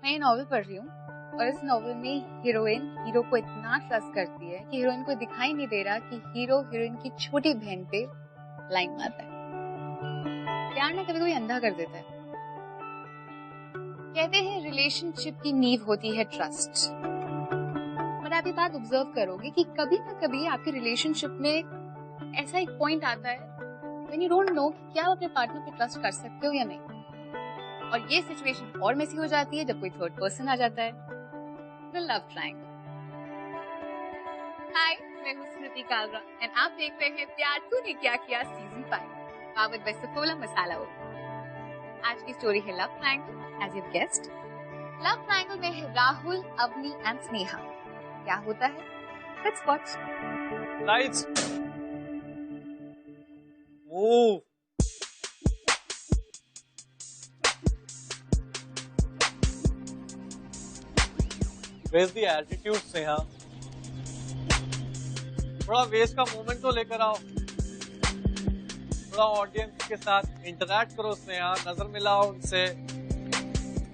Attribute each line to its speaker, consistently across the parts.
Speaker 1: मैं ये नॉवल पढ़ रही हूँ और इस नॉवल में हीरोइन हीरो को इतना ट्रस्ट करती है कि हीरोइन को दिखाई नहीं दे रहा कि हीरो हीरोइन की छोटी बहन पे लाइन मारता है। प्यार ना कभी कभी अंधा कर देता है। कहते हैं रिलेशनशिप की नींव होती है ट्रस्ट, पर आप ये बात ऑब्जर्व करोगे कि कभी ना कभी आपके रिलेशनशिप में ऐसा एक पॉइंट आता है व्हेन यू डोंट नो कि क्या आप अपने पार्टनर पे ट्रस्ट कर सकते हो या नहीं, और ये सिचुएशन और मेसी हो जाती है जब कोई थर्ड पर्सन आ जाता है, द लव ट्रायंगल। हाय, मैं हूँ स्मृति कालरा एंड आप देख रहे हैं प्यार तूने क्या किया season 5 powered by Saffola masala oil. आज की स्टोरी है love triangle. As you guessed, love triangle में है राहुल, अवनी एंड स्नेहा। क्या होता है? Let's watch.
Speaker 2: Lights move. Where's the attitude, Sneha? थोड़ा वेस्ट का मोमेंट तो लेकर आओ, थोड़ा ऑडियंस के साथ इंटरैक्ट करो स्नेहा, नजर मिलाओ उनसे,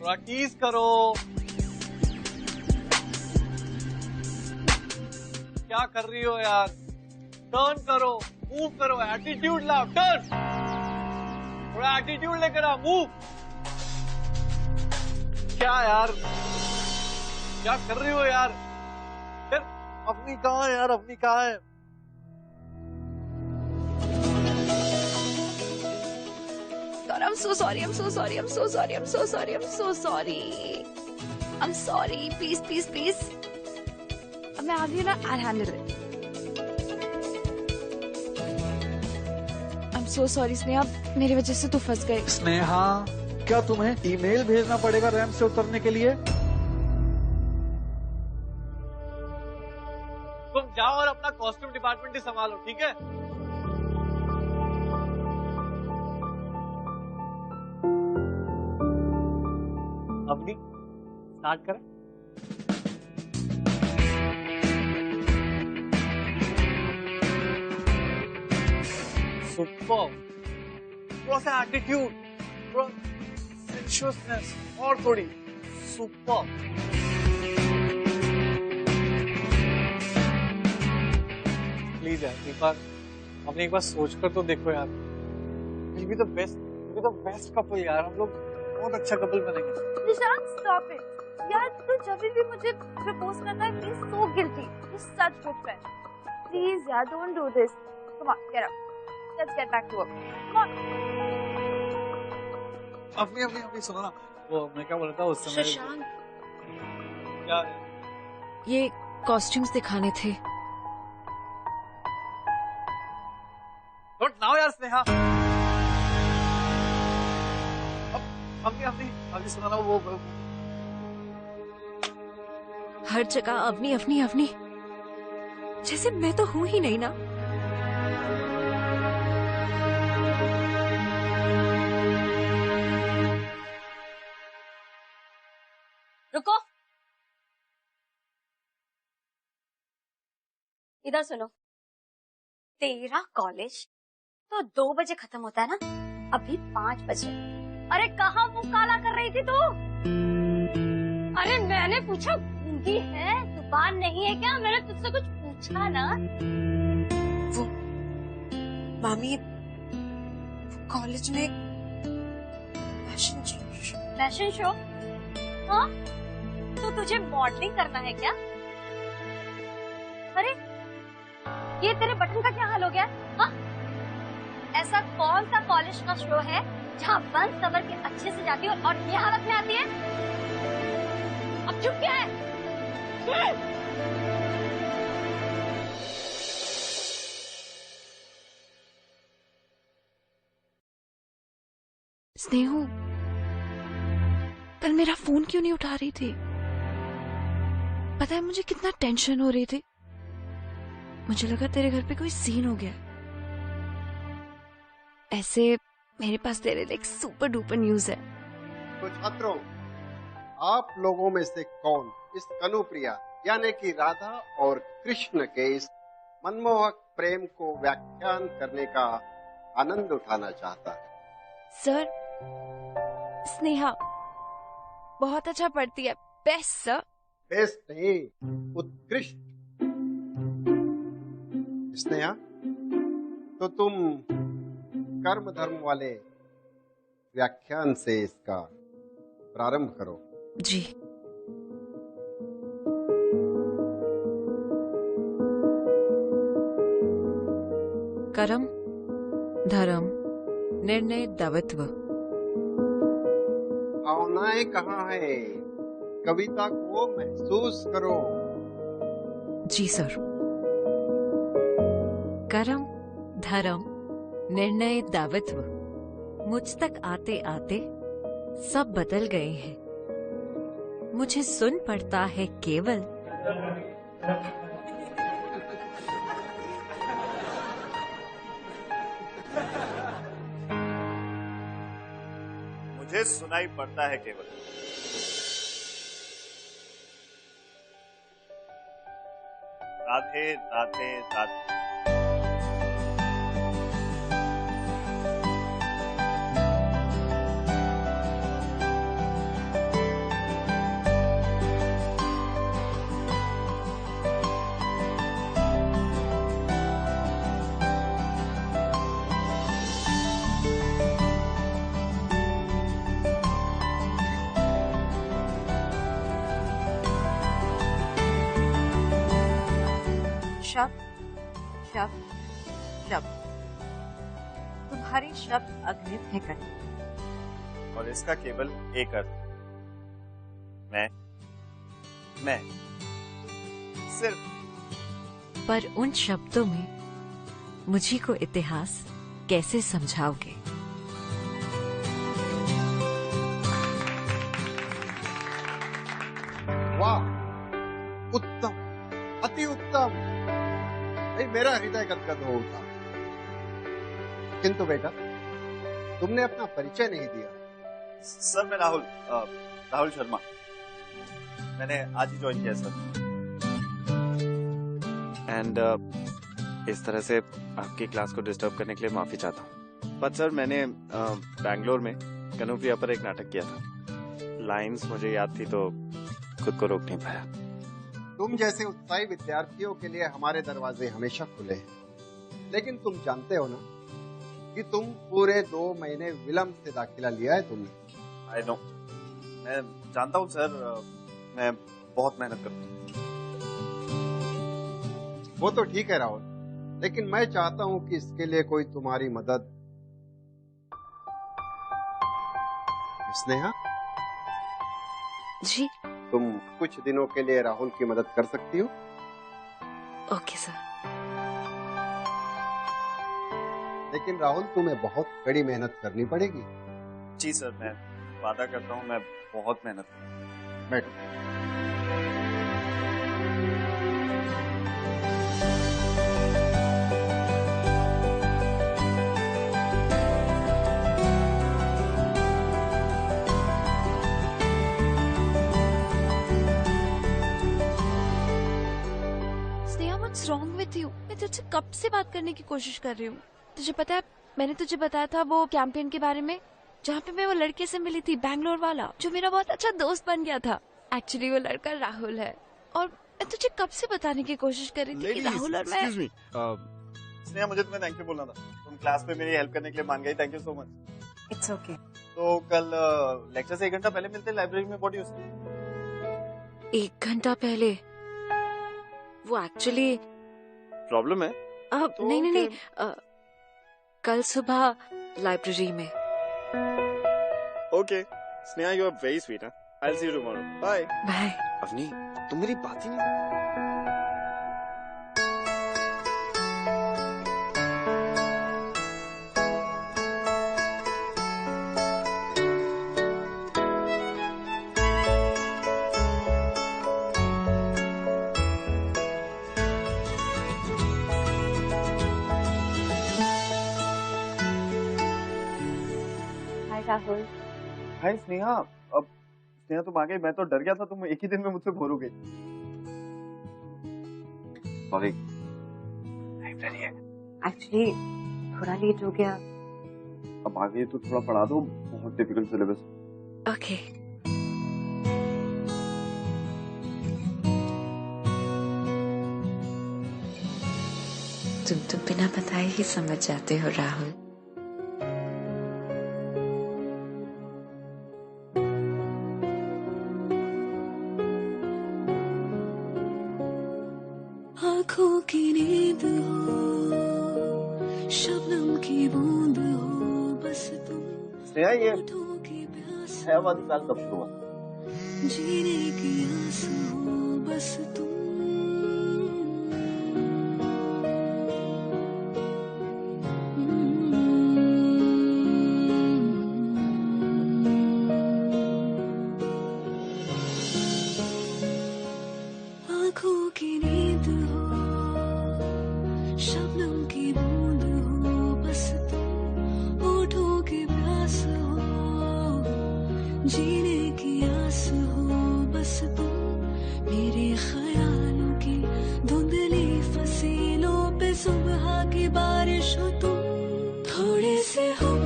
Speaker 2: थोड़ा टीज करो। क्या कर रही हो यार? टर्न करो, मूव करो, एटीट्यूड लाओ, टर्न, थोड़ा एटीट्यूड लेकर आओ, मूव। क्या यार, क्या कर रही हो यार? फिर अपनी कहाँ है यार, अपनी कहाँ है?
Speaker 3: I'm so sorry, I'm so sorry, I'm so sorry, I'm so sorry, I'm so sorry. I'm sorry, please, please, please. अब मैं आ गई ना, I'll handle it. I'm so sorry Sneha, मेरी वजह से तू फंस गई।
Speaker 4: स्नेहा, क्या तुम्हें ईमेल भेजना पड़ेगा रैंप से उतरने के लिए?
Speaker 2: तुम जाओ और अपना कॉस्ट्यूम डिपार्टमेंट ही संभालो, ठीक है? अवनी, स्टार्ट करें? सुपर, थोड़ा सा एटीट्यूड, थोड़ा सेंशुअसनेस, और थोड़ी सुपर। प्लीज यार, एक बार सोच कर तो देखो यार। We'll be the best couple यार, हम लोग बहुत अच्छा कपल बनेंगे।
Speaker 3: निशान, stop it. यार तू जब भी मुझे प्रपोज करता है, he's so guilty. He's such good friend. Please यार, don't do this. Come on, get up. Let's get back to work. Come on.
Speaker 2: अपनी सुनो ना, वो मैं क्या बोल रहा था उस समय।
Speaker 3: शशांक,
Speaker 2: क्या?
Speaker 3: ये कॉस्ट्यूम्स दिखाने थे।
Speaker 2: Not now यार स्नेहा। अपनी सुना ना वो
Speaker 3: हर जगह अवनी अवनी अवनी, जैसे मैं तो हूं ही नहीं ना।
Speaker 5: रुको, इधर सुनो। तेरा कॉलेज तो 2 बजे खत्म होता है ना, अभी 5 बजे। अरे कहाँ मुंह काला कर रही थी तू? अरे मैंने पूछा गूंगी है, जुबान नहीं है क्या? मैंने तुझसे कुछ पूछा ना।
Speaker 6: वो मामी, कॉलेज में
Speaker 5: फैशन शो? हाँ, तो तुझे मॉडलिंग करना है क्या? अरे ये तेरे बटन का क्या हाल हो गया? हाँ? ऐसा कौन सा कॉलेज का शो है जहाँ बन सवर के अच्छे से जाती हो और ये हालत में आती है? अब चुप क्या है?
Speaker 3: स्नेहू, कल मेरा फोन क्यों नहीं उठा रही थी? पता है मुझे कितना टेंशन हो रही थी। मुझे लगा तेरे घर पे कोई सीन हो गया। ऐसे मेरे पास तेरे लिए एक सुपर डुपर न्यूज है।
Speaker 7: तो छात्रों, आप लोगों में से कौन इस कनुप्रिया यानी कि राधा और कृष्ण के इस मनमोहक प्रेम को व्याख्यान करने का आनंद उठाना चाहता है?
Speaker 3: सर, स्नेहा बहुत अच्छा पढ़ती है, बेस्ट सर।
Speaker 7: बेस्ट नहीं, उत्कृष्ट। स्नेहा, तो तुम कर्म धर्म वाले व्याख्यान से इसका प्रारंभ करो।
Speaker 6: जी। कर्म धर्म निर्णय दायित्व।
Speaker 7: भावनाएं कहाँ है? कविता को महसूस करो।
Speaker 6: जी सर। कर्म धर्म निर्णय दायित्व मुझ तक आते आते सब बदल गए हैं। मुझे सुन पड़ता है केवल
Speaker 8: मुझे सुनाई पड़ता है केवल राधे राधे राधे।
Speaker 9: शब्द शब्द शब्द, तुम्हारे शब्द अग्नित है कहीं,
Speaker 8: और इसका केवल एक अर्थ, मैं सिर्फ।
Speaker 6: पर उन शब्दों में मुझी को इतिहास कैसे समझाओगे?
Speaker 7: वाह, उत्तम, अति उत्तम। भाई मेरा हृदय गदगद हो उठा। किंतु बेटा, तुमने अपना परिचय नहीं दिया।
Speaker 8: सर मैं राहुल शर्मा, मैंने आज ही ज्वाइन किया सर।
Speaker 10: एंड इस तरह से आपकी क्लास को डिस्टर्ब करने के लिए माफी चाहता हूँ। बट सर मैंने बैंगलोर में कनुप्रिया पर एक नाटक किया था। लाइंस मुझे याद थी तो खुद को रोक नहीं पाया।
Speaker 7: तुम जैसे उत्साही विद्यार्थियों के लिए हमारे दरवाजे हमेशा खुले हैं, लेकिन तुम जानते हो ना कि तुम पूरे 2 महीने विलंब से दाखिला लिया है तुमने।
Speaker 8: आई नो, मैं जानता हूँ सर, मैं बहुत मेहनत करता हूँ।
Speaker 7: वो तो ठीक है राहुल, लेकिन मैं चाहता हूँ कि इसके लिए कोई तुम्हारी मदद। स्नेहा
Speaker 6: जी।
Speaker 7: तुम कुछ दिनों के लिए राहुल की मदद कर सकती हो?
Speaker 6: Okay sir.
Speaker 7: लेकिन राहुल, तुम्हें बहुत कड़ी मेहनत करनी पड़ेगी।
Speaker 8: जी सर, मैं वादा करता हूँ मैं बहुत मेहनत करूँगा।
Speaker 7: बैठो।
Speaker 3: Wrong with you? मैं तुझसे कब से बात करने की कोशिश कर रही हूँ। तुझे पता है, मैंने तुझे बताया था वो कैंपेन के बारे में, जहाँ पे मैं वो लड़के से मिली थी, बैंगलोर वाला, जो मेरा बहुत अच्छा दोस्त बन गया था। एक्चुअली वो लड़का राहुल है, और मैं तुझे कब से बताने की कोशिश कर रही थी कि राहुल और मैं।
Speaker 8: स्नेहा, मुझे तुम्हें थैंक यू बोलना था। तुम क्लास में मेरी हेल्प करने के लिए मान गई, thank you so much.
Speaker 9: It's okay.
Speaker 8: तो कल लेक्चर से 1 घंटा पहले मिलते हैं लाइब्रेरी में। व्हाट यू से?
Speaker 6: 1 घंटा पहले? वो एक्चुअली
Speaker 10: प्रॉब्लम है?
Speaker 6: तो नहीं, कल सुबह लाइब्रेरी में।
Speaker 10: Okay Sneha, you are very sweet. I will see you tomorrow. Bye
Speaker 6: bye.
Speaker 10: Avni, तुम मेरी बात ही नहीं।
Speaker 9: राहुल।
Speaker 8: हाय स्नेहा। अब स्नेहा तुम आ गई, मैं तो डर गया था तुम एक ही दिन में मुझसे बोर हो गई। सॉरी, लाइब्रेरी है।
Speaker 9: एक्चुअली थोड़ा लेट हो गया।
Speaker 8: अब आ गई तो थोड़ा पढ़ा दो, बहुत डिफिकल्ट सिलेबस।
Speaker 6: ओके। तुम तो बिना बताए ही समझ जाते हो राहुल।
Speaker 11: आँखों की नींद हो, शबनम की बूंद हो, बस तुम
Speaker 8: स्नेहा, ये
Speaker 11: होठों की प्यास
Speaker 8: है वाली साल कब शुरू हुआ?
Speaker 11: जीने की आस हो, बस तुम आँखों की नींद हो, शबनम की बूंद हो, बस तुम होठों की प्यास हो, जीने की आस हो, बस तुम मेरे ख्यालों की धुंधली फसीलों पे सुबह की बारिश हो तुम। थोड़े से हम,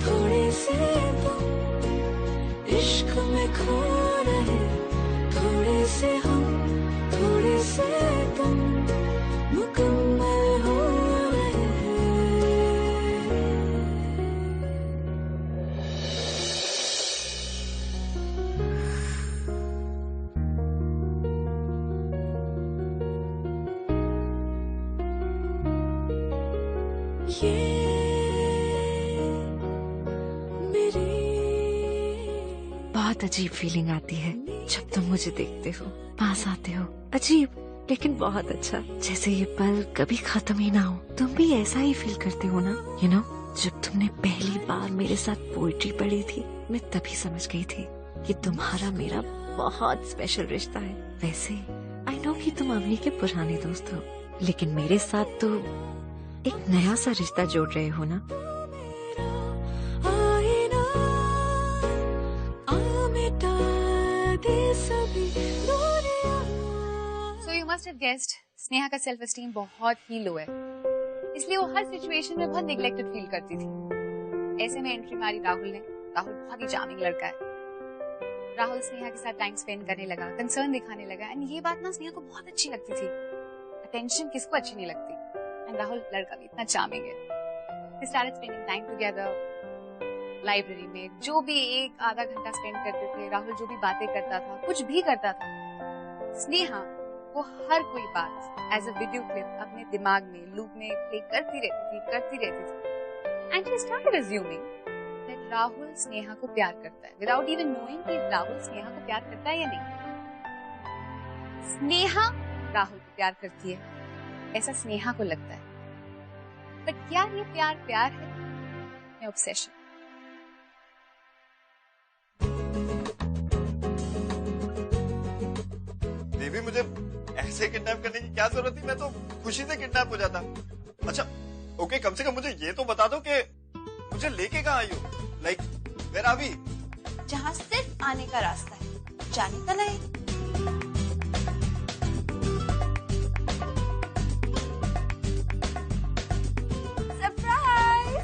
Speaker 11: थोड़े से तुम इश्क में खो रहे, थोड़े से हम, थोड़े से तुम मुकम्मल हो रहे। ये मेरी
Speaker 6: बहुत अजीब फीलिंग आती है जब तुम मुझे देखते हो, पास आते हो। अजीब लेकिन बहुत अच्छा, जैसे ये पल कभी खत्म ही ना हो। तुम भी ऐसा ही फील करते हो ना? यू नो, जब तुमने पहली बार मेरे साथ पोइट्री पढ़ी थी, मैं तभी समझ गई थी कि तुम्हारा मेरा बहुत स्पेशल रिश्ता है। वैसे आई नो कि तुम अवनी के पुराने दोस्त हो, लेकिन मेरे साथ तो एक नया सा रिश्ता जोड़ रहे हो ना।
Speaker 11: आईना आ मिटा दे सभी दूरियां।
Speaker 1: So you must have guessed, Sneha का सेल्फ एस्टीम बहुत ही लो है, इसलिए वो हर सिचुएशन में बहुत नेग्लेक्टेड फील करती थी। ऐसे में एंट्री मारी राहुल ने। राहुल बहुत ही चार्मिंग लड़का है। राहुल स्नेहा के साथ टाइम स्पेंड करने लगा, कंसर्न दिखाने लगा, एंड ये बात ना स्नेहा को बहुत अच्छी लगती थी। अटेंशन किसको अच्छी नहीं लगती, एंड राहुल लड़का भी इतना चार्मिंग है। They started spending time together, library में जो भी एक आधा घंटा स्पेंड करते थे। राहुल जो भी बातें करता था, कुछ भी करता था, स्नेहा वो हर कोई बात एज अ वीडियो क्लिप अपने दिमाग में लूप में प्ले करती रहती थी। And she started assuming that Rahul Sneha को प्यार करता है, विदाउट इवन नोइंग कि राहुल स्नेहा को प्यार करता है या नहीं। स्नेहा राहुल को प्यार करती है, ऐसा स्नेहा को लगता है। बट क्या ये प्यार है या ऑब्सेशन?
Speaker 8: बेबी, मुझे ऐसे किडनैप करने की क्या जरूरत थी? मैं तो खुशी से किडनैप हो जाता। अच्छा ओके, कम से कम मुझे ये तो बता दो कि मुझे लेके कहाँ आई हो? Like where are we?
Speaker 3: जहाँ सिर्फ आने का रास्ता है, जाने का नहीं। Surprise!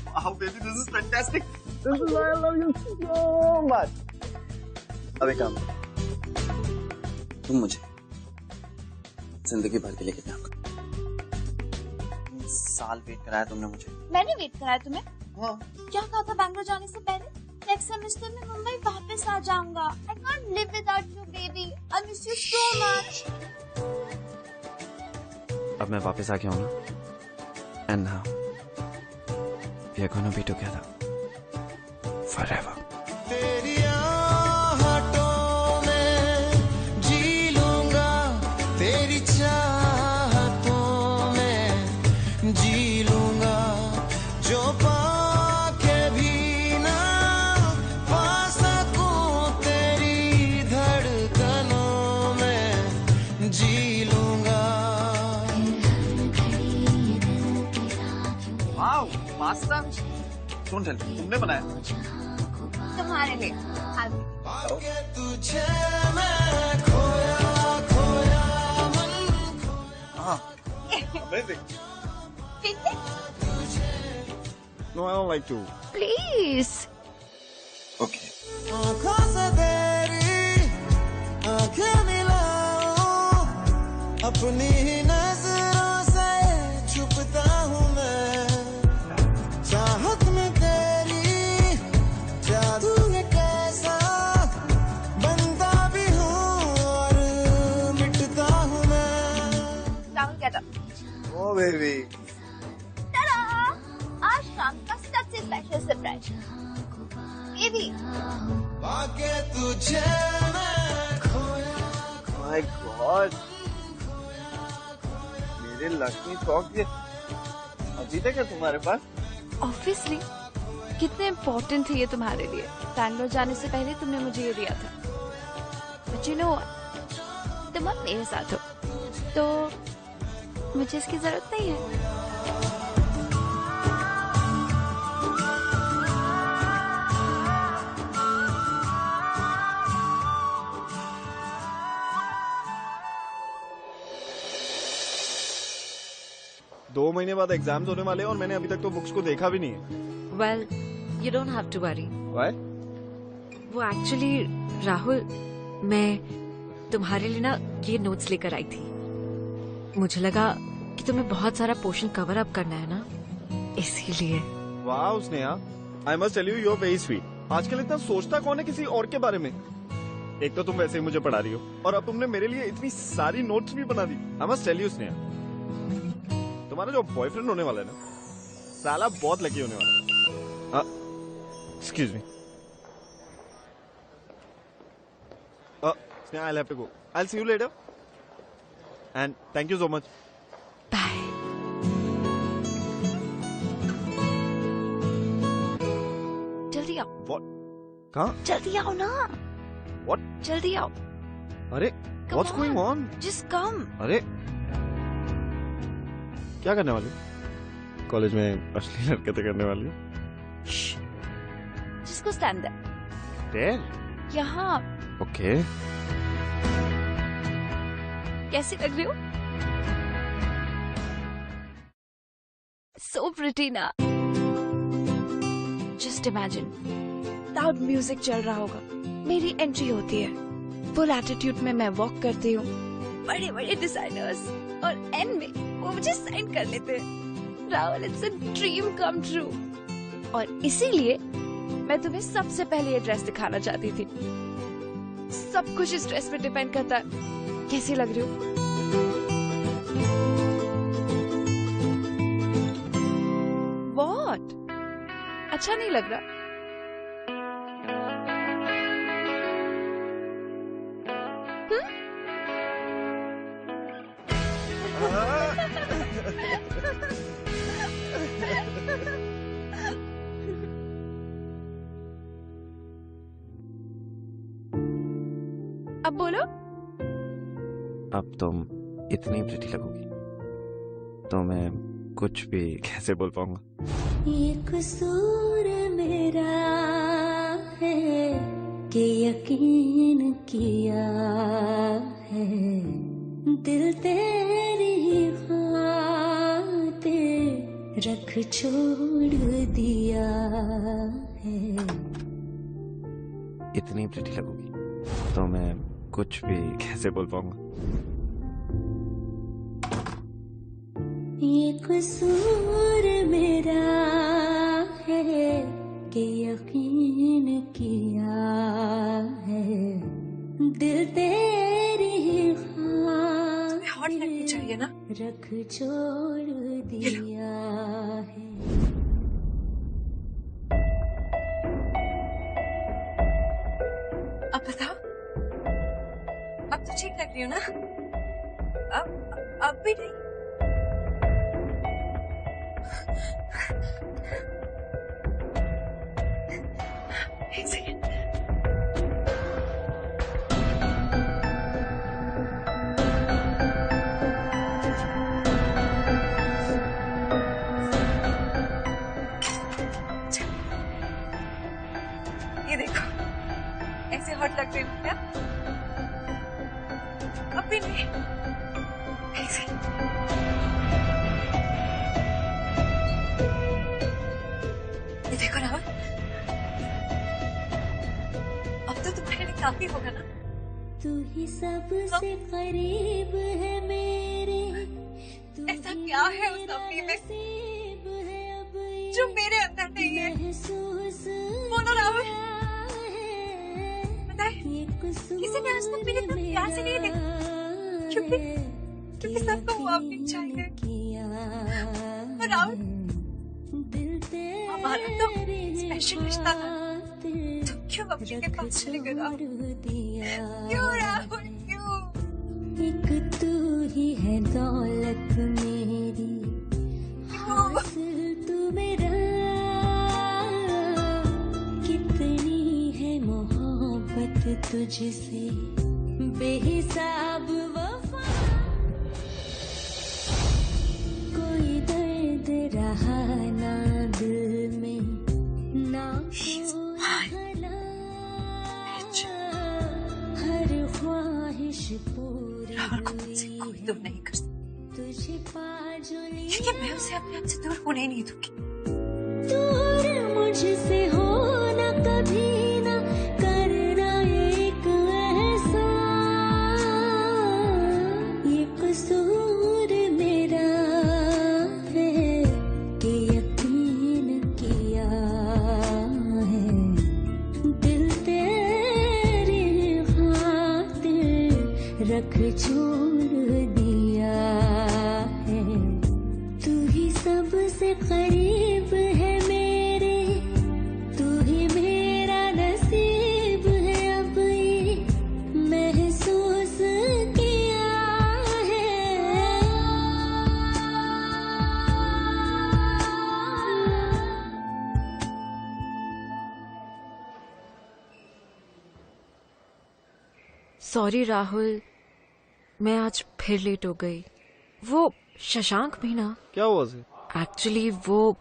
Speaker 8: Wow baby, this is fantastic. This is why I love you so much. अब एक काम, तुम मुझे जिंदगी भर के लिए किडनैप करो। साल वेट कराया तुमने मुझे।
Speaker 3: मैंने वेट कराया तुम्हें?
Speaker 8: हाँ।
Speaker 3: क्या कहा था बैंगलोर जाने से पहले? नेक्स्ट सेमेस्टर में मुंबई वापस आ जाऊंगा। I can't live without you, baby. I miss you so much.
Speaker 10: अब मैं वापस आ गया हूँ ना, and now we are gonna be together forever.
Speaker 11: तेरी आहटों में जी लूंगा, तेरी चाहतों में जी लूंगा, जो पाके भी ना पा सकूं तेरी धड़कनों में जी लूंगा।
Speaker 8: वाओ पास्ता, डोंट टेल, तुमने बनाया?
Speaker 1: तुम्हारे लिए।
Speaker 11: तुझे मैं खोया खोया मन
Speaker 8: हाँ, amazing.
Speaker 10: No, I don't like to.
Speaker 6: Please.
Speaker 10: Okay.
Speaker 11: आँखों से तेरी आँखें मिला अपनी ही नजरों से छुपता हूँ मैं, चाहत में तेरी जादू है कैसा, बनता भी हूँ और मिटता हूँ मैं।
Speaker 5: राहुल क्या था?
Speaker 8: ओ बेबी,
Speaker 5: आज शाम का सबसे स्पेशल सरप्राइज बेबी।
Speaker 11: आगे तुझे मैं खोया।
Speaker 8: माय गॉड, मेरे लक्ष्मी सॉक्स ये अभी तक है तुम्हारे पास?
Speaker 3: ऑब्वियसली, कितने इम्पोर्टेंट थे ये तुम्हारे लिए। बैंगलोर जाने से पहले तुमने मुझे ये दिया था। बट यू नो, तुम अब मेरे साथ हो तो मुझे इसकी जरूरत नहीं है।
Speaker 10: 2 महीने बाद एग्जाम्स होने वाले हैं और मैंने अभी तक तो बुक्स को देखा भी नहीं है।
Speaker 6: Well, you don't have to worry.
Speaker 10: Why?
Speaker 6: वो एक्चुअली राहुल, मैं तुम्हारे लिए ना ये नोट्स लेकर आई थी। मुझे लगा कि तुम्हें बहुत सारा पोर्शन कवर अप करना है ना, इसीलिए।
Speaker 10: वाह Sneha, I must tell you, you are very sweet. आजकल इतना सोचता कौन है किसी और के बारे में? एक तो तुम वैसे ही मुझे पढ़ा रही हो और अब तुमने मेरे लिए इतनी सारी नोट्स भी बना दी। I must tell you Sneha, तुम्हारा जो बॉयफ्रेंड होने वाला है ना, साला बहुत लकी होने वाला है। Excuse me, Sneha, I have to go. I will see you later and thank you so much.
Speaker 3: Bye. जल्दी आओ।
Speaker 10: व्हाट? कहाँ?
Speaker 3: जल्दी आओ ना।
Speaker 10: व्हाट?
Speaker 3: जल्दी आओ।
Speaker 10: अरे what's going on?
Speaker 3: Just come.
Speaker 10: अरे क्या करने वाली? कॉलेज में असली हरकतें करने वाली हो?
Speaker 3: जिसको स्टैंड है।
Speaker 10: देयर?
Speaker 3: यहाँ।
Speaker 10: ओके।
Speaker 3: कैसी लग रही हो? So pretty ना। Just imagine, लाउड म्यूजिक चल रहा होगा, मेरी एंट्री होती है, फुल एटीट्यूड में मैं वॉक करती हूँ, बड़े बड़े डिजाइनर्स और एंड में वो मुझे साइन कर लेते हैं। Rahul, it's a dream come true. और इसीलिए मैं तुम्हें सबसे पहले ये ड्रेस दिखाना चाहती थी। सब कुछ इस ड्रेस पे डिपेंड करता है। कैसी लग रही हो? What? अच्छा नहीं लग रहा? अब बोलो।
Speaker 10: अब तुम इतनी प्रिटी लगोगी तो मैं कुछ भी कैसे बोल पाऊंगा।
Speaker 11: ये कसूर मेरा है कि यकीन किया है, दिल तेरी खातिर रख छोड़ दिया है।
Speaker 10: इतनी प्रिटी लगोगी तो मैं कुछ भी कैसे बोल पाऊंगा।
Speaker 11: ये कसूर मेरा है कि यकीन किया है, दिल तेरी
Speaker 3: हॉट लगनी चाहिए ना?
Speaker 11: रख छोड़ दिया है।
Speaker 3: अब बताओ, अब तो ठीक लग रही हो ना? अब भी नहीं? एक सेकेंड। ये देखो, ऐसे हॉट लग रही हूँ क्या? अब भी नहीं। एक सेकेंड। ये देखो राहुल, अब तो तुम्हारे लिए काफी होगा ना?
Speaker 11: तू ही सबसे करीब है मेरे,
Speaker 3: ऐसा क्या है उस अम्मी में जो मेरे अंदर नहीं है? बोलो राहुल, पता है किसी ने आज तक मेरे इतना प्यार से नहीं देखा, क्योंकि सबको वो अपनी चाहिए। और राहुल, हमारा तो स्पेशल रिश्ता था, तुम क्यों अपने के पास चले गए राहुल? क्यों राहुल, क्यों?
Speaker 11: एक तू ही है दौलत मेरी, हासिल तू मेरा, कितनी है मोहब्बत तुझसे बेहिसाब वफा, कोई दर्द रहा ना दिल में ना हर ख्वाहिश पूरी
Speaker 3: कोई दूर नहीं कर सकता,
Speaker 11: तुझे पाजुली,
Speaker 3: क्योंकि मैं उसे अपने आप से दूर होने ही नहीं दूंगी।
Speaker 11: दूर मुझसे होना कभी ना करना एक ऐसा, ये कसूर मेरा है कि यकीन किया है, दिल तेरी खातिर रख छोड़ दिया है, तू ही सबसे करीब है मेरे, तू ही मेरा नसीब है, अब ये महसूस किया है।
Speaker 6: सॉरी राहुल, मैं आज फिर लेट हो गई। वो शशांक भी ना,
Speaker 10: क्या हुआ से?
Speaker 6: एक्चुअली वो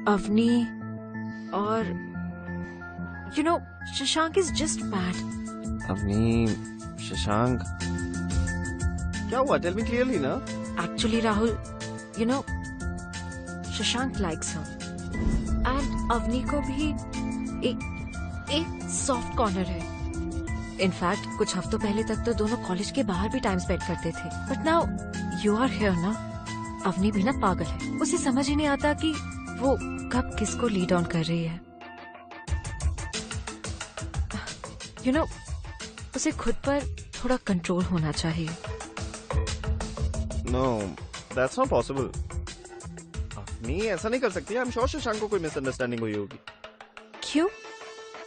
Speaker 6: अवनी और you know Shashank is just bad.
Speaker 10: Avni, Shashank, क्या हुआ? टेल मी क्लियरली ना।
Speaker 6: Actually Rahul, you know Shashank likes her and Avni को भी एक सॉफ्ट कॉर्नर है। इनफैक्ट कुछ हफ्तों पहले तक तो दोनों कॉलेज के बाहर भी टाइम स्पेंड करते थे, but now you are here ना। अवनी भी ना पागल है, उसे समझ ही नहीं आता कि वो कब किसको लीड ऑन कर रही है। यू नो उसे खुद पर थोड़ा कंट्रोल होना चाहिए।
Speaker 10: No, that's not possible. Avni ऐसा नहीं कर सकती। आई एम श्योर शशांक को कोई मिसअंडरस्टैंडिंग हुई होगी।
Speaker 6: क्यों?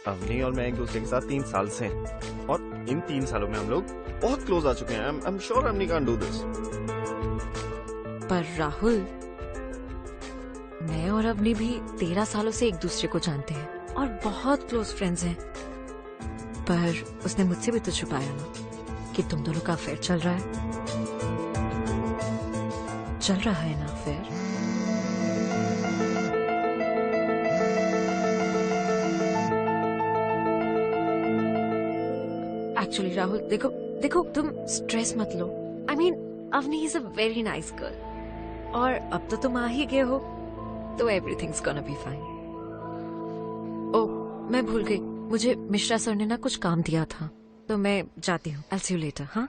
Speaker 10: अवनी और मैं एक दूसरे के साथ 3 साल से हैं और इन 3 सालों में हम लोग बहुत क्लोज आ चुके हैं। I am sure Avni can do this.
Speaker 6: पर राहुल, मैं और अवनी भी 13 सालों से एक दूसरे को जानते हैं और बहुत क्लोज फ्रेंड्स हैं। पर उसने मुझसे भी तो छुपाया ना कि तुम दोनों का अफेयर चल रहा है। चल रहा है ना अफेयर? एक्चुअली राहुल, देखो तुम स्ट्रेस मत लो। I mean Avni is a very nice girl और अब तो तुम आ ही गए हो तो everything's gonna be fine. Oh, मैं भूल गई, मुझे मिश्रा सर ने ना कुछ काम दिया था तो मैं जाती हूँ। I'll see you later, हाँ?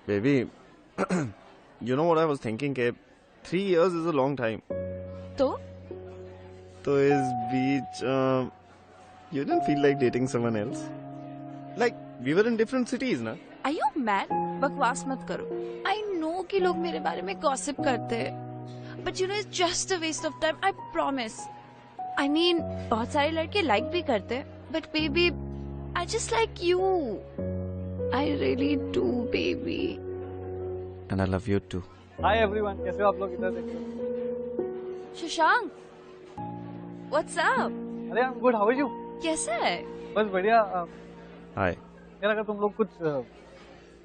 Speaker 10: Baby, you know what I was thinking? कि 3 years is a long time. तो इस बीच you didn't feel like dating someone else? Like we were in different cities, ना?
Speaker 3: Are you mad? बकवास मत करो। I know कि लोग मेरे बारे में gossip करते हैं, but you know it's just a waste of time. I promise. I mean बहुत सारे लड़के like भी करते हैं, but baby, I just like you. I really do, baby.
Speaker 10: And I love you too.
Speaker 2: Hi everyone, कैसे हो आप लोग? इधर देखो।
Speaker 3: Shashank, what's up?
Speaker 2: अरे I'm good, how are you?
Speaker 3: कैसा है?
Speaker 2: बस बढ़िया।
Speaker 10: Hi.
Speaker 2: यार अगर तुम लोग कुछ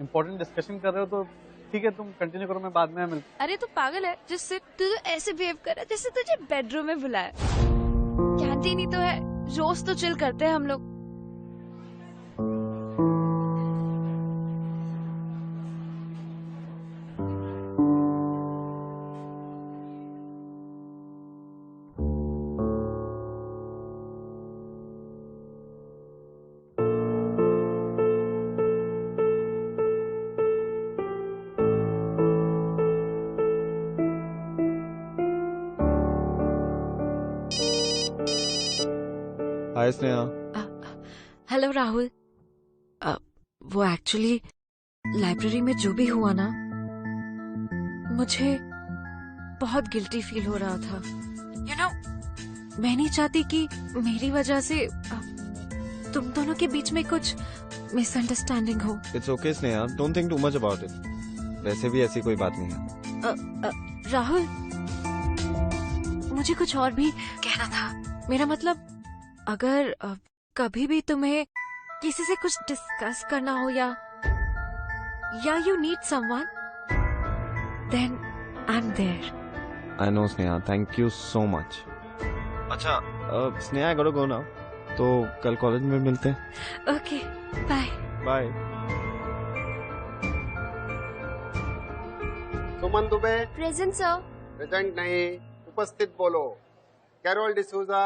Speaker 2: इम्पोर्टेंट डिस्कशन कर रहे हो तो ठीक है, तुम कंटिन्यू करो, मैं बाद में मिलता।
Speaker 3: अरे तू पागल है, जिससे तू ऐसे बिहेव कर रहा है जैसे तुझे बेडरूम में बुलाया। कहती नहीं तो है रोज तो चिल करते हैं हम लोग।
Speaker 10: हाय स्नेहा।
Speaker 6: हेलो राहुल। वो एक्चुअली लाइब्रेरी में जो भी हुआ ना, मुझे बहुत गिल्टी फील हो रहा था। यू नो, मैं नहीं चाहती कि मेरी वजह से तुम दोनों के बीच में कुछ मिसअंडरस्टैंडिंग हो।
Speaker 10: It's okay Sneha, don't think too much about it. वैसे भी ऐसी कोई बात नहीं है।
Speaker 6: राहुल, मुझे कुछ और भी कहना था। मेरा मतलब, अगर कभी भी तुम्हें किसी से कुछ डिस्कस करना हो या you need someone, then I am there.
Speaker 10: I know Sneha, thank you so much. अच्छा Sneha, I got to go now, तो कल कॉलेज में मिलते हैं।
Speaker 6: Okay, bye
Speaker 10: bye.
Speaker 7: Suman Dubey
Speaker 3: present sir.
Speaker 7: Present नहीं, उपस्थित बोलो। कैरोल डिसूजा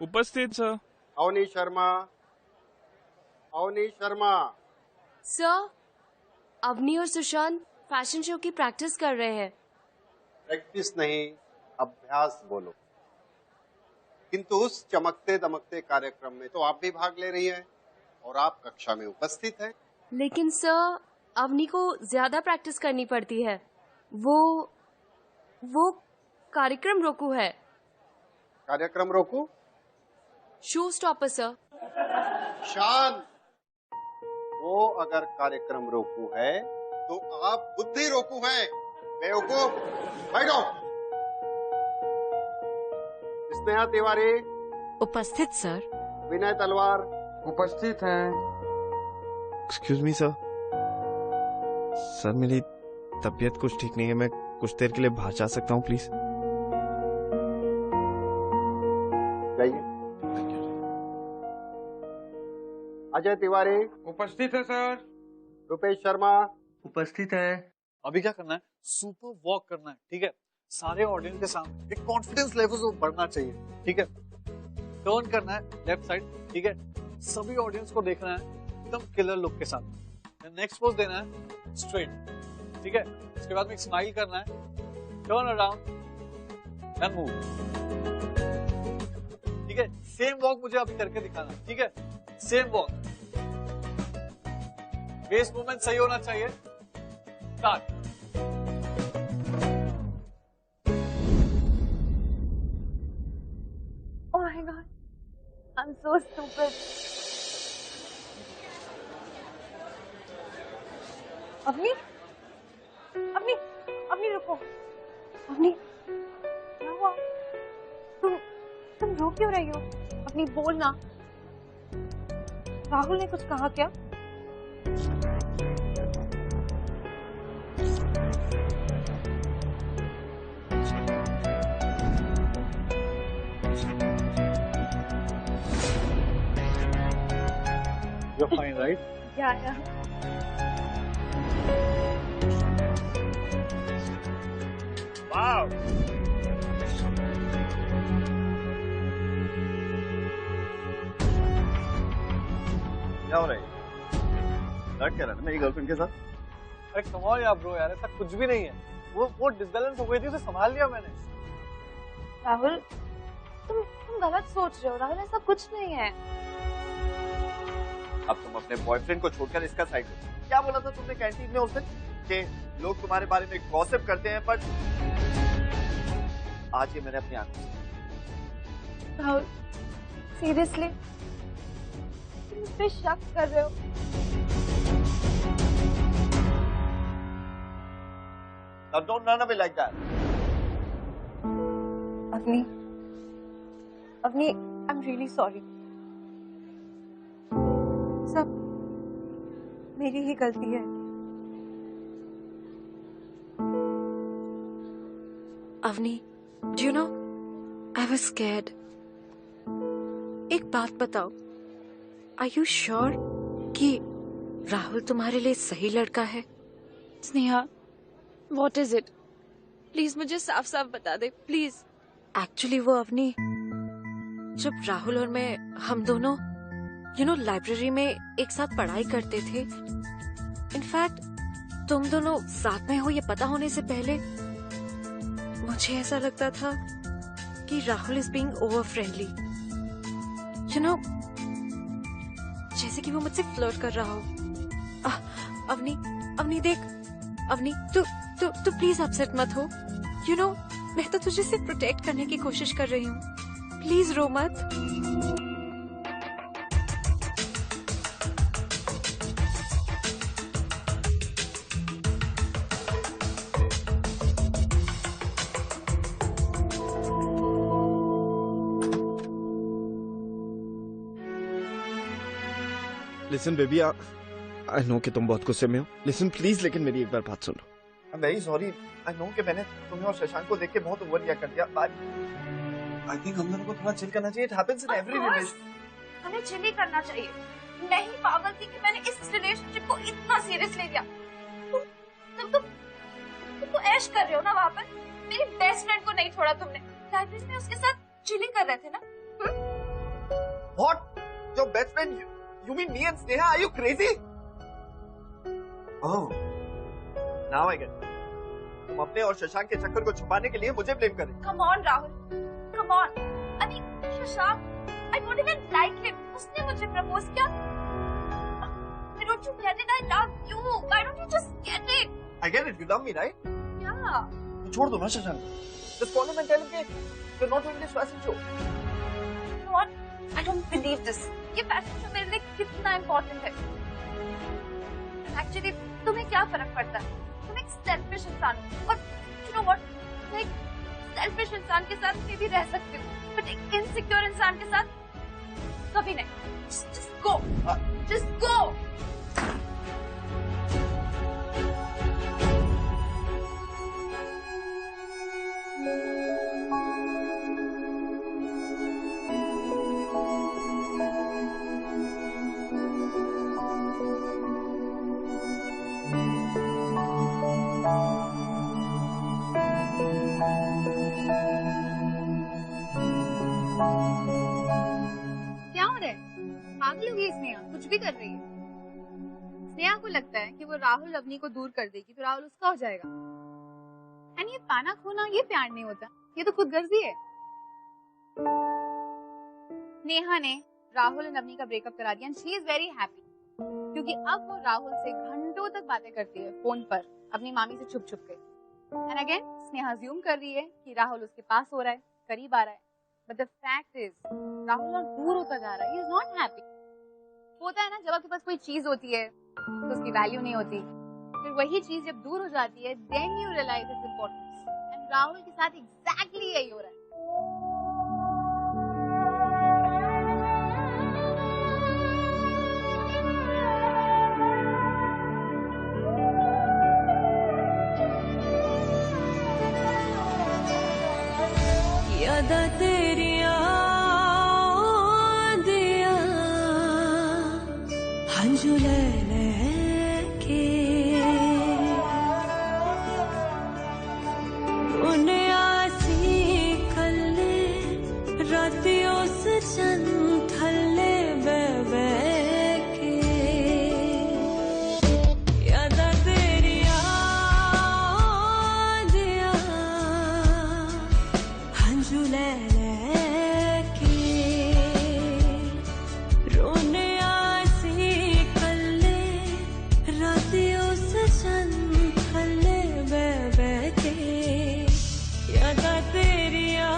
Speaker 12: उपस्थित सर।
Speaker 7: अवनी शर्मा। अवनी शर्मा।
Speaker 3: सर, अवनी और सुशांत फैशन शो की प्रैक्टिस कर रहे हैं।
Speaker 7: प्रैक्टिस नहीं, अभ्यास बोलो। किंतु उस चमकते दमकते कार्यक्रम में तो आप भी भाग ले रही हैं और आप कक्षा में उपस्थित हैं।
Speaker 3: लेकिन सर, अवनी को ज्यादा प्रैक्टिस करनी पड़ती है। वो कार्यक्रम रोकू है।
Speaker 7: कार्यक्रम रोकू?
Speaker 3: Show stopper sir.
Speaker 7: शांत। वो अगर कार्यक्रम रोकू है तो आप बुद्धि रोकू हैं। बेवकूफ, बैठो। स्नेहा तिवारी
Speaker 6: उपस्थित सर।
Speaker 7: विनय तलवार
Speaker 4: उपस्थित हैं।
Speaker 10: Excuse me sir. सर, मेरी तबीयत कुछ ठीक नहीं है, मैं कुछ देर के लिए बाहर जा सकता हूँ प्लीज?
Speaker 7: जाइए। अजय तिवारी
Speaker 4: उपस्थित है सर।
Speaker 7: रुपेश शर्मा
Speaker 4: उपस्थित है।
Speaker 2: अभी क्या करना है? सुपर वॉक करना है, ठीक है? सारे ऑडियंस के सामने एक कॉन्फिडेंस लेवल बढ़ना चाहिए, ठीक है? टर्न करना है लेफ्ट साइड, ठीक है? सभी ऑडियंस को देखना है एकदम किलर लुक के साथ। नेक्स्ट पोज देना है स्ट्रेट, ठीक है? उसके बाद में एक स्माइल करना है, टर्न अराउंड एंड मूव, ठीक है? सेम वॉक मुझे अभी करके दिखाना, ठीक है? Same walk. बेस मूवमेंट सही होना चाहिए। Start.
Speaker 3: Oh my god, I'm so stupid. Avni, Avni, Avni रुको। अवनी, क्या हुआ? तुम रो क्यों रही हो? अवनी बोलना। राहुल ने कुछ कहा क्या?
Speaker 2: You're fine, right?
Speaker 3: Yeah.
Speaker 2: Wow.
Speaker 8: क्या हो रहा है? लड़ क्या रहा है मेरी गर्लफ्रेंड के साथ?
Speaker 2: अरे कम ऑन यार ब्रो, यार ऐसा कुछ भी नहीं है। वो डिसबैलेंस हो गई थी, उसे संभाल लिया मैंने।
Speaker 3: राहुल, तुम गलत सोच रहे हो। राहुल, ऐसा कुछ नहीं है।
Speaker 8: अब तुम अपने बॉयफ्रेंड को छोड़कर इसका साइड लो। क्या बोला था तुमने कैंटीन में उस दिन कि लोग तुम्हारे बारे में गॉसिप करते हैं, पर आज ये मैंने अपनी आंखों से।
Speaker 3: राहुल, सीरियसली तुम मुझ पे शक कर रहे हो?
Speaker 8: Now don't run away like that.
Speaker 3: Avani, I'm really sorry. सब मेरी ही गलती है।
Speaker 6: Avani, do you know, I was scared. एक बात बताओ, आर यू श्योर कि राहुल तुम्हारे लिए सही लड़का है?
Speaker 3: Sneha, what is it? Please मुझे साफ साफ बता दे, प्लीज।
Speaker 6: एक्चुअली वो अवनी, जब राहुल और मैं हम दोनों लाइब्रेरी में एक साथ पढ़ाई करते थे, इनफैक्ट तुम दोनों साथ में हो ये पता होने से पहले मुझे ऐसा लगता था कि Rahul is being over friendly, जैसे कि वो मुझसे फ्लर्ट कर रहा हो। अवनी देख, अवनी तू प्लीज अपसेट मत हो। मैं तो तुझे सिर्फ प्रोटेक्ट करने की कोशिश कर रही हूँ, प्लीज रो मत।
Speaker 12: लिसन बेबी, आई नो कि तुम बहुत गुस्से में हो। लिसन प्लीज, लेकिन मेरी एक बार बात सुनो।
Speaker 13: I am very sorry, I know कि मैंने तुम्हें और शशांक को देख के बहुत ओवर रिएक्ट कर दिया। आई थिंक हम दोनों को थोड़ा चिल करना चाहिए। It happens in every relation.
Speaker 5: हमें चिल ही करना चाहिए। मैं ही पागल थी कि मैंने इस रिलेशनशिप को इतना सीरियस ले लिया। तुम ऐश कर रहे हो ना वहाँ पर। मेरी बेस्ट फ्रेंड को नहीं छोड़ा तुमने। लाइब्रेरी में उसके साथ चिलिंग कर रहे थे ना।
Speaker 13: What? Your best friend? You mean me and Sneha? Are you crazy? Oh, now I get it. तुम अपने और शशांक के चक्कर को छुपाने के लिए मुझे ब्लेम कर रहे हो।
Speaker 5: Come on, Rahul. Come on. I mean, Shashank, I don't even like him. उसने मुझे प्रपोज किया। Why don't you get it? I love you. Why don't you just get it?
Speaker 13: I get it. You love me, right?
Speaker 5: Yeah.
Speaker 13: तो छोड़ दो ना Shashank. Just call him and tell him कि you're not doing this fashion show.
Speaker 5: You know what? I don't believe this. ये fashion show मेरे लिए कितना important है। एक्चुअली तुम्हें क्या फर्क पड़ता है? तुम एक सेल्फिश इंसान हो, और you know what? तुम एक सेल्फिश इंसान के साथ मैं भी रह सकती हूँ, बट एक इनसिक्योर इंसान के साथ कभी नहीं। Just go. Just go. कुछ भी कर रही है। स्नेहा को लगता है कि वो राहुल अवनी को दूर कर देगी तो राहुल उसका हो जाएगा। एंड ये पाना खोना ये प्यार नहीं होता, ये तो खुदगर्जी है। नेहा ने राहुल और अवनी का ब्रेकअप करा दिया and she is very happy, क्योंकि अब वो राहुल से घंटों तक बातें करती है फोन पर अपनी मामी से छुप छुप के। एंड अगेन स्नेहा अज्यूम कर रही है कि राहुल उसके पास हो रहा है, करीब आ रहा है, but the fact is Rahul और दूर होता जा रहा है। He is not happy. होता है ना, जब आपके पास कोई चीज होती है तो उसकी वैल्यू नहीं होती, फिर वही चीज जब दूर हो जाती है then you realise its importance. And Rahul के साथ एग्जैक्टली यही हो रहा है।
Speaker 11: यादा तेरिया दिया हंजू ले के उन्हें आसी कल्ले रातियों से चंद थल्ले बे के यादा तेरिया दिया हंजू ले के रोने आसी कल्ले रातियों से चंद थल्ले बे के यादा तेरिया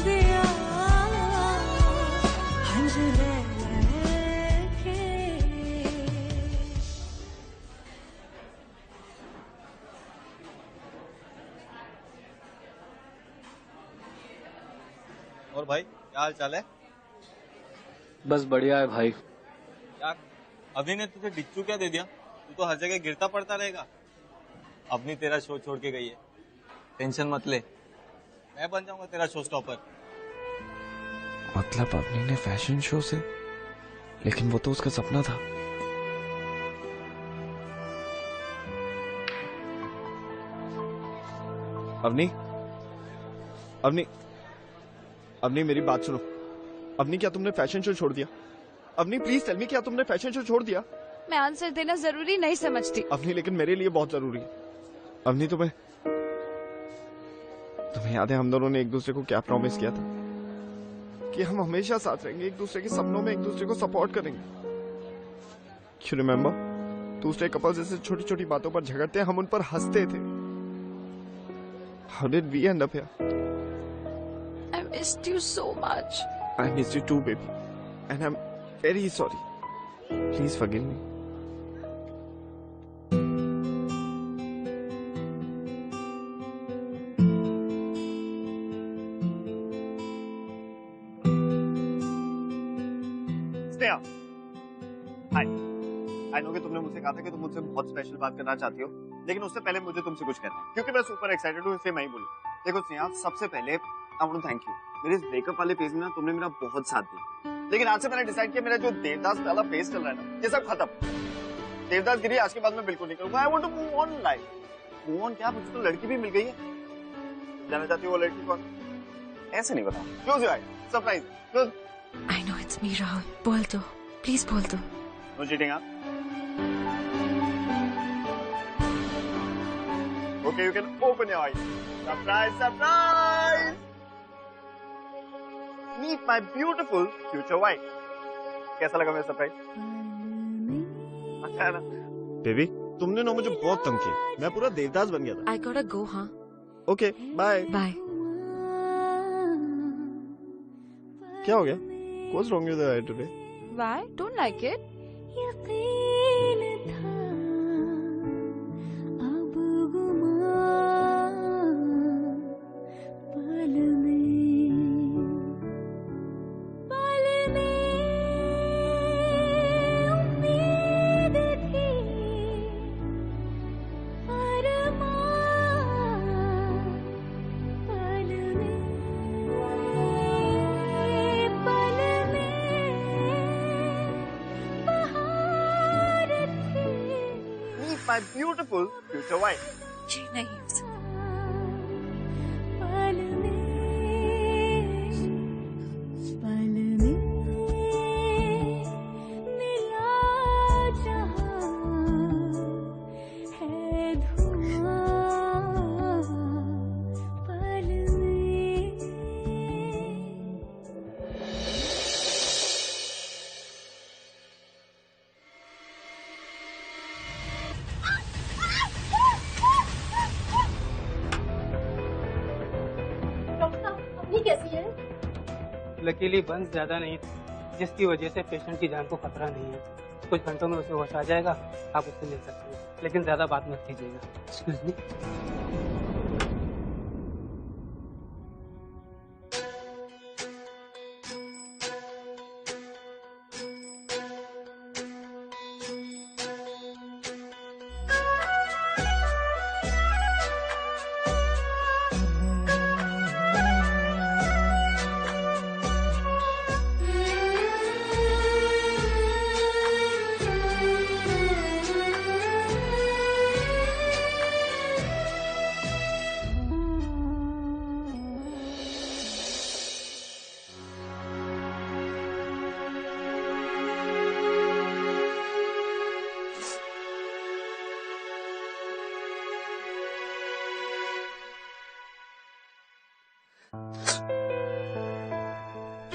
Speaker 11: दिया हंजू ले के।
Speaker 14: और भाई क्या हाल चाल है?
Speaker 2: बस बढ़िया है भाई।
Speaker 14: यार अभी ने तुझे डिच्चू क्या दे दिया? तू तो हर जगह गिरता पड़ता रहेगा। अपनी तेरा शो छोड़ के गई है, टेंशन मत ले, मैं बन जाऊंगा तेरा शो स्टॉपर।
Speaker 12: मतलब अवनी ने फैशन शो से, लेकिन वो तो उसका सपना था। अवनी, अवनी, अवनी मेरी बात सुनो। अवनी क्या तुमने फैशन शो छोड़ दिया? अवनी प्लीज टेल मी, क्या तुमने फैशन शो छोड़ दिया?
Speaker 3: मैं आंसर देना जरूरी नहीं समझती।
Speaker 12: अवनी लेकिन मेरे लिए बहुत जरूरी है। अवनी तुम्हें याद है हम दोनों ने एक दूसरे को क्या प्रॉमिस किया था? कि हम हमेशा साथ रहेंगे, एक दूसरे के सपनों में एक दूसरे को सपोर्ट करेंगे। You remember? दूसरे कपल्स जैसे छोटी छोटी बातों पर झगड़ते हम उन पर हंसते थे। How did we end up here?
Speaker 3: I missed you so much.
Speaker 12: I missed you too, baby. And I'm very sorry. Please forgive me.
Speaker 13: Sneha, hi. I know कि तुमने मुझसे कहा था कि तुम मुझसे बहुत स्पेशल बात करना चाहती हो, लेकिन उससे पहले मुझे तुमसे कुछ कहना है, क्योंकि मैं सुपर एक्साइटेड हूँ, इसलिए मैं ही बोलूँ। देखो स्नेहा, सबसे पहले I want to thank you. मेरे इस ब्रेकअप वाले फेज में ना तुमने मेरा बहुत साथ दिया, लेकिन आज से मैंने डिसाइड किया मेरा जो देवदास वाला फेज चल रहा है ना, ये सब खत्म। देवदास गिरी आज के बाद मैं बिल्कुल नहीं करूंगा। I want to move on life. Move on क्या, मुझे तो लड़की भी मिल गई है। जानना चाहती हो वो लड़की कौन? ऐसे नहीं बता। Close your eyes, surprise. Close.
Speaker 6: I know it's me Rahul, बोल दो प्लीज, बोल दो।
Speaker 13: No cheating. हाँ okay, you can open your eyes. Surprise, surprise! Meet my beautiful future wife. कैसा लगा मेरा सरप्राइज? अच्छा है ना?
Speaker 12: बेबी तुमने ना मुझे बहुत तंग किया, मैं पूरा देवदास बन गया था।
Speaker 6: I gotta go, हाँ।
Speaker 12: Okay bye.
Speaker 6: बाय।
Speaker 12: क्या हो गया? What's wrong with your eye today?
Speaker 3: Why? Don't like it?
Speaker 13: My beautiful future wife.
Speaker 6: जी नहीं हो सकता।
Speaker 15: लकीली बंस ज्यादा नहीं थी, जिसकी वजह से पेशेंट की जान को खतरा नहीं है। कुछ घंटों में उसे होश आ जाएगा, आप उससे मिल सकते हैं, लेकिन ज्यादा बात मत कीजिएगा। Excuse me.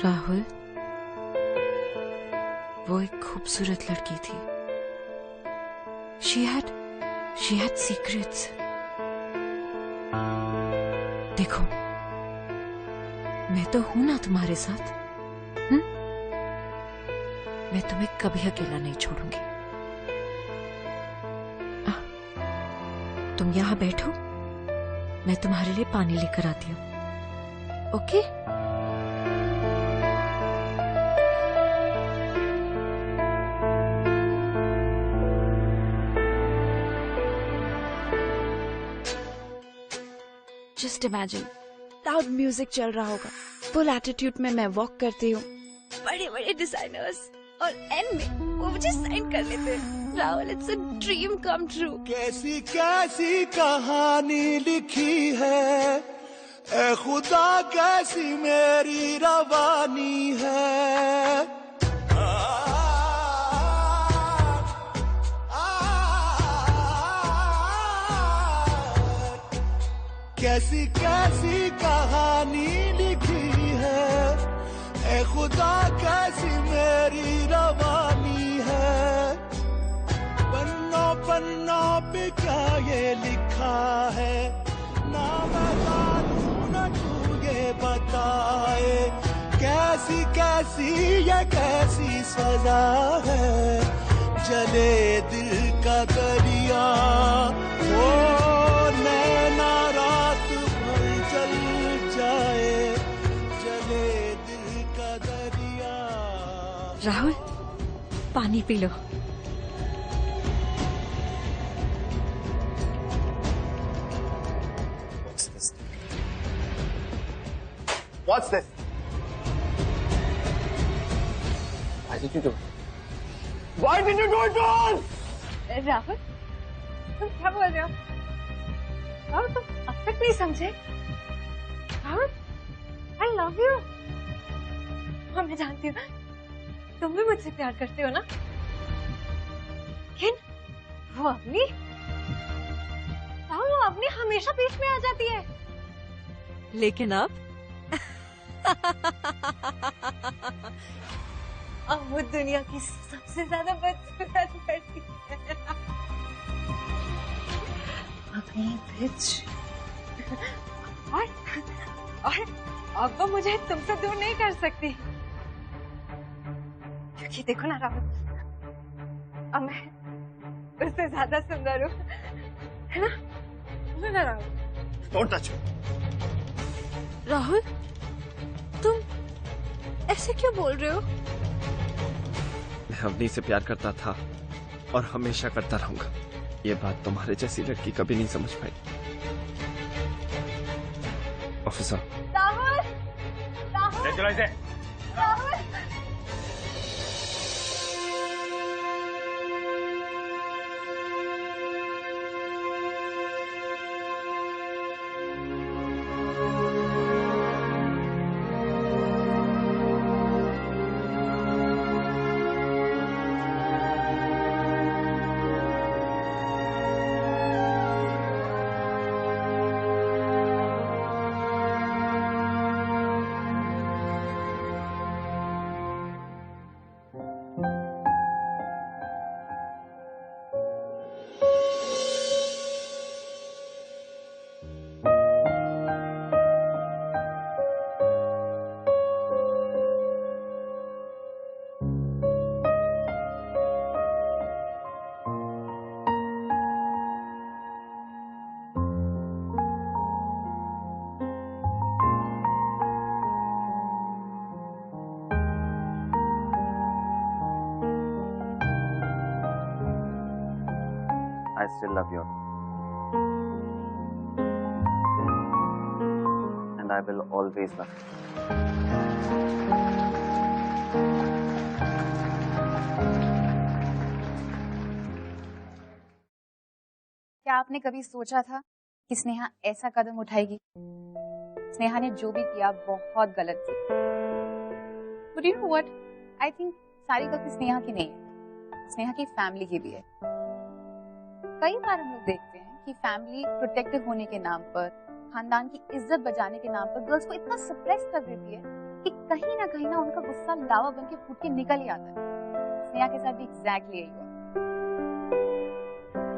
Speaker 15: राहुल, वो एक खूबसूरत लड़की थी। She had secrets. देखो, मैं तो हूं ना तुम्हारे साथ। मैं तुम्हें कभी अकेला नहीं छोड़ूंगी। तुम यहाँ बैठो, मैं तुम्हारे लिए पानी लेकर आती हूँ। Okay?
Speaker 3: Just imagine, loud music चल रहा होगा, फुल एटीट्यूड में मैं वॉक करती हूँ, बड़े बड़े डिजाइनर्स, और एंड में वो मुझे साइन कर लेते हैं। Rahul, it's a dream come true.
Speaker 11: कैसी कैसी कहानी लिखी है, ए खुदा कैसी मेरी रवानी है। कैसी कैसी कहानी लिखी है, ए खुदा कैसी मेरी रवानी है। पन्नों पन्नों पे क्या ये लिखा है, ना मैं जानूं ना तू ये बताए। कैसी कैसी ये कैसी सजा है, जले दिल का दरिया, ओ नैना रात भर जल जाए, जले दिल का दरिया।
Speaker 6: राहुल, पानी P low.
Speaker 13: What's this? Why did you do it? Why did you do it to us?
Speaker 9: Rahul, तुम क्या बोल रहे हो? राहुल, तुम अब तक नहीं समझे? Rahul, I love you. हाँ, मैं जानती हूँ, तुम भी मुझसे प्यार करते हो ना? लेकिन वो अवनी, राहुल, वो अवनी हमेशा बीच में आ जाती है।
Speaker 6: लेकिन अब
Speaker 9: अब वो दुनिया की सबसे ज्यादा बदसूरत लड़की है। अभी बिच। और अब वो मुझे तुमसे दूर नहीं कर सकती, क्योंकि देखो ना राहुल, अब मैं उससे ज्यादा सुंदर हूँ, है ना? बोलो ना Rahul.
Speaker 13: Don't touch me.
Speaker 3: Rahul, तुम ऐसे क्यों बोल रहे हो?
Speaker 12: मैं अवनी से प्यार करता था और हमेशा करता रहूंगा। ये बात तुम्हारे जैसी लड़की कभी नहीं समझ पाई। ऑफिसर।
Speaker 9: राहुल, राहुल,
Speaker 13: चलो इसे।
Speaker 9: Rahul.
Speaker 10: I still love you. And I will always love you.
Speaker 1: क्या आपने कभी सोचा था कि स्नेहा ऐसा कदम उठाएगी? स्नेहा ने जो भी किया बहुत गलत किया। But you know what? I think सारी गलती स्नेहा की नहीं है, स्नेहा की फैमिली की भी है। कई बार हम लोग देखते हैं कि फैमिली प्रोटेक्टिव होने के नाम पर, खानदान की इज्जत बचाने के नाम पर गर्ल्स को इतना सप्रेस कर देती है कि कहीं ना उनका गुस्सा लावा बन के फूट के निकल ही आता है। स्नेहा के साथ भी एग्जैक्टली यही हुआ।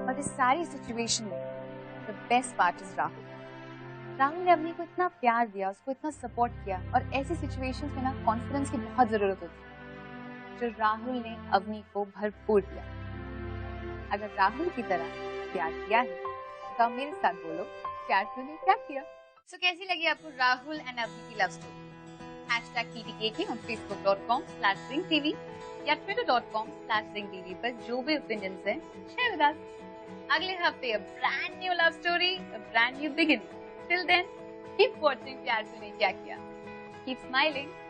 Speaker 1: और इस सारी सिचुएशन में the best part is Rahul. Rahul ने अवनी को इतना प्यार दिया, उसको इतना सपोर्ट किया, और ऐसी सिचुएशंस में ना कॉन्फिडेंस की बहुत जरूरत होती है, जो राहुल ने अवनी को भरपूर दिया। अगर राहुल की तरह प्यार किया है तो आप मेरे साथ बोलो, प्यार क्यों नहीं क्या किया? सो कैसी लगी आपको राहुल एंड अवनी की love story? #TTKK on facebook.com/ringtv या twitter.com/ringtv पर जो भी ओपिनियंस हैं शेयर विद अस। अगले हफ्ते a brand new love story, a brand new beginning. Till then, keep watching प्यार क्यों नहीं क्या किया। Keep smiling.